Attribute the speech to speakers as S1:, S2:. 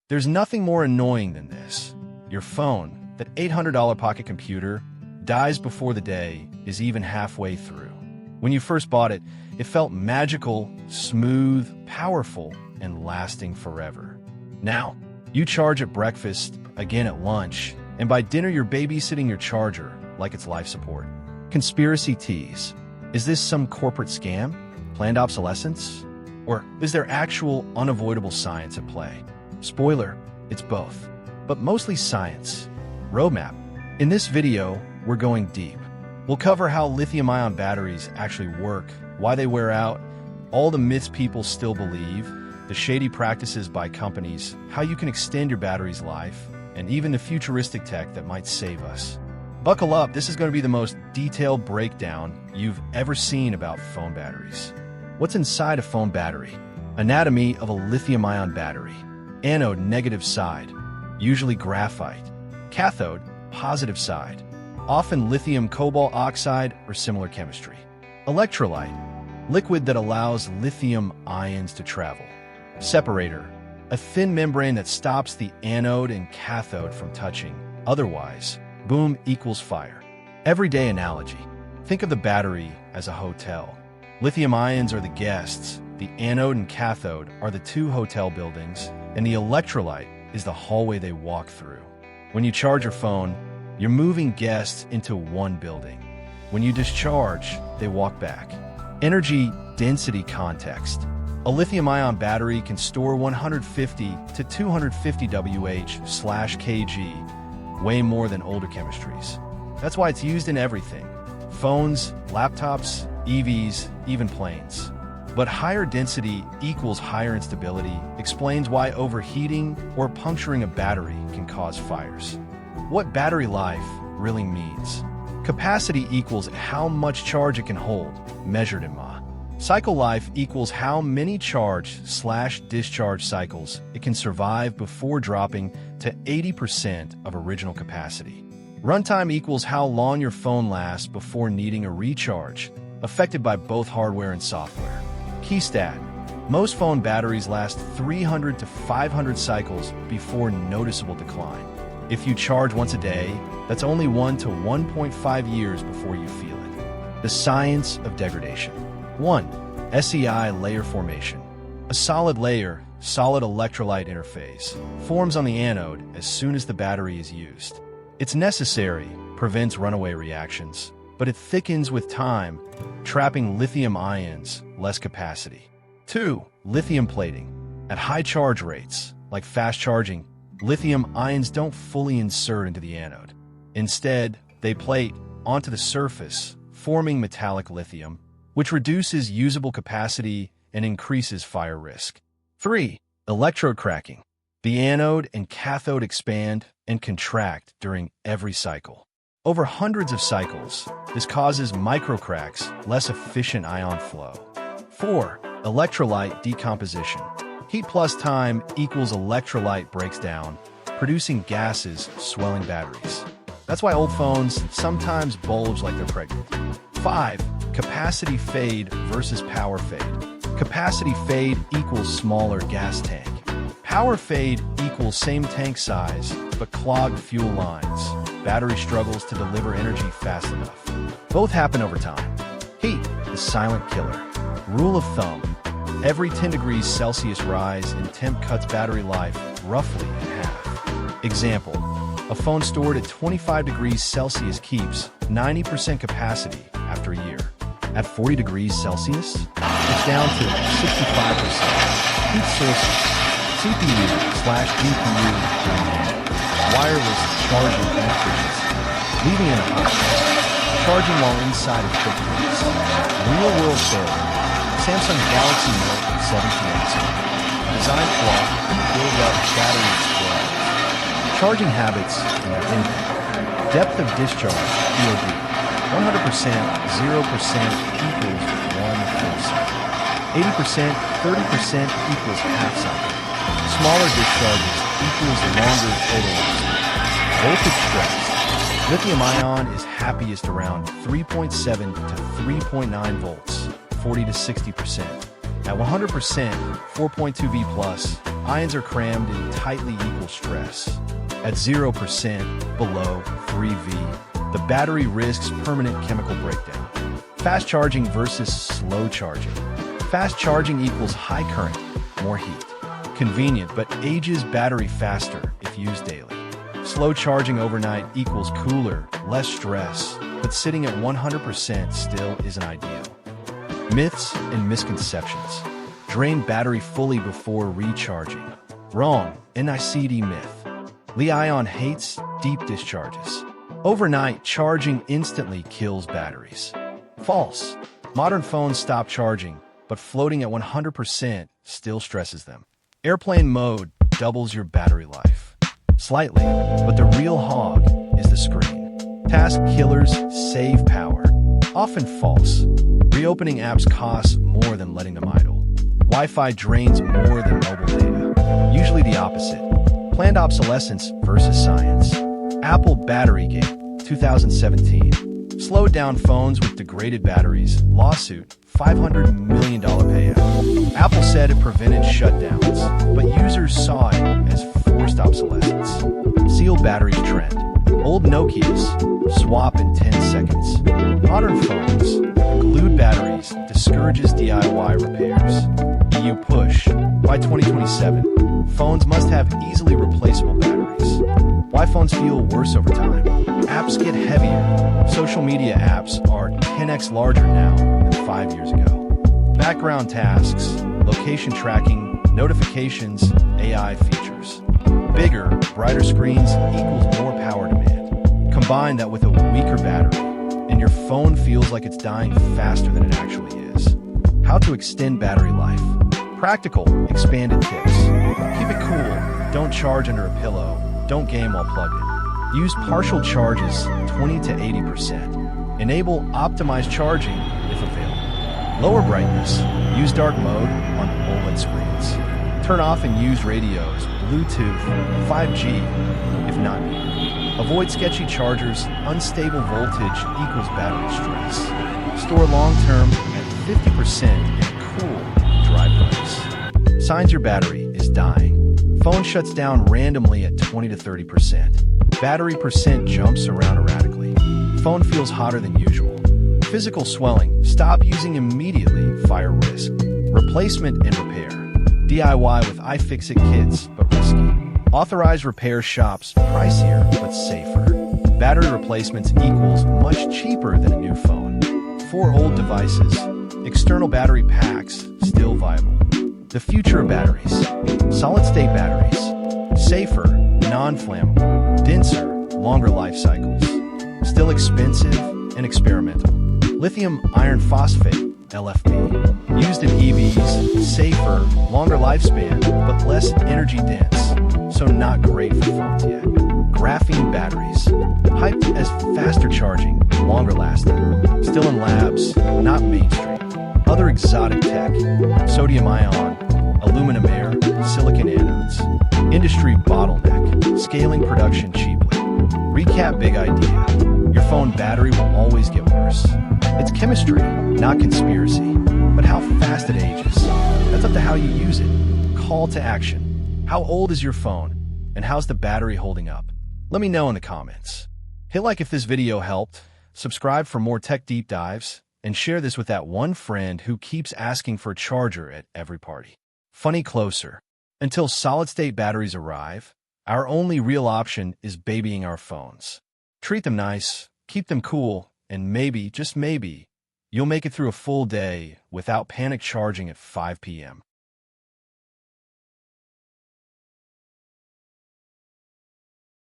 S1: There's nothing more annoying than this. Your phone, that $800 pocket computer, dies before the day is even halfway through. When you first bought it, it felt magical, smooth, powerful, and lasting forever. Now, you charge at breakfast, again at lunch, and by dinner you're babysitting your charger like it's life support. Conspiracy tease. Is this some corporate scam? Planned obsolescence? Or is there actual, unavoidable science at play? Spoiler, it's both. But mostly science. Roadmap. In this video, we're going deep. We'll cover how lithium-ion batteries actually work, why they wear out, all the myths people still believe, the shady practices by companies, how you can extend your battery's life, and even the futuristic tech that might save us. Buckle up, this is going to be the most detailed breakdown you've ever seen about phone batteries. What's inside a phone battery? Anatomy of a lithium-ion battery. Anode, negative side, usually graphite. Cathode, positive side, often lithium cobalt oxide or similar chemistry. Electrolyte, liquid that allows lithium ions to travel. Separator, a thin membrane that stops the anode and cathode from touching. Otherwise, boom equals fire. Everyday analogy. Think of the battery as a hotel. Lithium ions are the guests, the anode and cathode are the two hotel buildings, and the electrolyte is the hallway they walk through. When you charge your phone, you're moving guests into one building. When you discharge, they walk back. Energy density context. A lithium-ion battery can store 150 to 250 Wh/kg, way more than older chemistries. That's why it's used in everything. Phones, laptops, EVs, even planes. But higher density equals higher instability explains why overheating or puncturing a battery can cause fires. What battery life really means. Capacity equals how much charge it can hold, measured in mAh. Cycle life equals how many charge/discharge cycles it can survive before dropping to 80% of original capacity. Runtime equals how long your phone lasts before needing a recharge, affected by both hardware and software. Key stat. Most phone batteries last 300 to 500 cycles before noticeable decline. If you charge once a day, that's only 1 to 1.5 years before you feel it. The science of degradation. 1. SEI layer formation. A solid layer, solid electrolyte interface, forms on the anode as soon as the battery is used. It's necessary, prevents runaway reactions, but it thickens with time, trapping lithium ions, less capacity. 2. Lithium plating. At high charge rates, like fast charging, lithium ions don't fully insert into the anode. Instead, they plate onto the surface, forming metallic lithium, which reduces usable capacity and increases fire risk. 3. Electrode cracking. The anode and cathode expand and contract during every cycle. Over hundreds of cycles, this causes microcracks, less efficient ion flow. 4. Electrolyte decomposition. Heat plus time equals electrolyte breaks down, producing gases, swelling batteries. That's why old phones sometimes bulge like they're pregnant. 5. Capacity fade versus power fade. Capacity fade equals smaller gas tank. Power fade equals same tank size, but clogged fuel lines. Battery struggles to deliver energy fast enough. Both happen over time. Heat, the silent killer. Rule of thumb. Every 10 degrees Celsius rise in temp cuts battery life roughly in half. Example, a phone stored at 25 degrees Celsius keeps 90% capacity after a year. At 40 degrees Celsius, it's down to 65%. Heat sources, CPU/GPU, wireless charging inefficiency, leaving in a hot. Charging while inside of 50 minutes. Real-world failure. Samsung Galaxy Note 7 design flaw, build up battery explodes. Charging habits and their impact. Depth of discharge, DOD. 100%, 0% equals 1 full cycle. 80%, 30% equals half cycle. Smaller discharges equals longer total lifespan. Voltage stress. Lithium-ion is happiest around 3.7 to 3.9 volts, 40 to 60%. At 100%, 4.2 V+, Ions are crammed in tightly equal stress. At 0%, below 3V, the battery risks permanent chemical breakdown. Fast charging versus slow charging. Fast charging equals high current, more heat. Convenient, but ages battery faster if used daily. Slow charging overnight equals cooler, less stress, but sitting at 100% still isn't ideal. Myths and misconceptions. Drain battery fully before recharging. Wrong, NICD myth. Li-ion hates deep discharges. Overnight, charging instantly kills batteries. False. Modern phones stop charging, but floating at 100% still stresses them. Airplane mode doubles your battery life. Slightly, but the real hog is the screen. Task killers save power. Often false. Reopening apps costs more than letting them idle. Wi-Fi drains more than mobile data. Usually the opposite. Planned obsolescence versus science. Apple Battery Gate, 2017. Slowed down phones with degraded batteries. Lawsuit, $500 million payout. Apple said it prevented shutdowns, but users saw it as forced obsolescence. Sealed batteries trend. Old Nokias, swap in 10 seconds. Modern phones, glued batteries discourages DIY repairs. EU push. By 2027, phones must have easily replaceable batteries. Why phones feel worse over time. Apps get heavier. Social media apps are 10x larger now than 5 years ago. Background tasks, location tracking, notifications, AI features. Bigger, brighter screens equals more power demand. Combine that with a weaker battery, and your phone feels like it's dying faster than it actually is. How to extend battery life. Practical, expanded tips. Keep it cool. Don't charge under a pillow. Don't game while plugged in. Use partial charges 20 to 80%. Enable optimized charging if available. Lower brightness. Use dark mode on OLED screens. Turn off and use radios, Bluetooth, 5G if not needed. Avoid sketchy chargers. Unstable voltage equals battery stress. Store long-term at 50% in a cool, dry place. Signs your battery is dying. Phone shuts down randomly at 20 to 30%. Battery percent jumps around erratically. Phone feels hotter than usual. Physical swelling. Stop using immediately. Fire risk. Replacement and repair. DIY with iFixit kits, but risky. Authorized repair shops. Pricier, but safer. Battery replacements equals much cheaper than a new phone. For old devices. External battery packs. Still viable. The future of batteries. Solid-state batteries. Safer, non-flammable, denser, longer life cycles. Still expensive and experimental. Lithium iron phosphate, LFP. Used in EVs, safer, longer lifespan, but less energy dense, so not great for phones yet. Graphene batteries. Hyped as faster charging, longer lasting. Still in labs, not mainstream. Other exotic tech, sodium ion, aluminum air, silicon anodes. Industry bottleneck, scaling production cheaply. Recap big idea. Your phone battery will always get worse. It's chemistry, not conspiracy. But how fast it ages, that's up to how you use it. Call to action. How old is your phone? And how's the battery holding up? Let me know in the comments. Hit like if this video helped, subscribe for more tech deep dives, and share this with that one friend who keeps asking for a charger at every party. Funny closer. Until solid-state batteries arrive, our only real option is babying our phones. Treat them nice, keep them cool, and maybe, just maybe, you'll make it through a full day without panic charging at 5 p.m.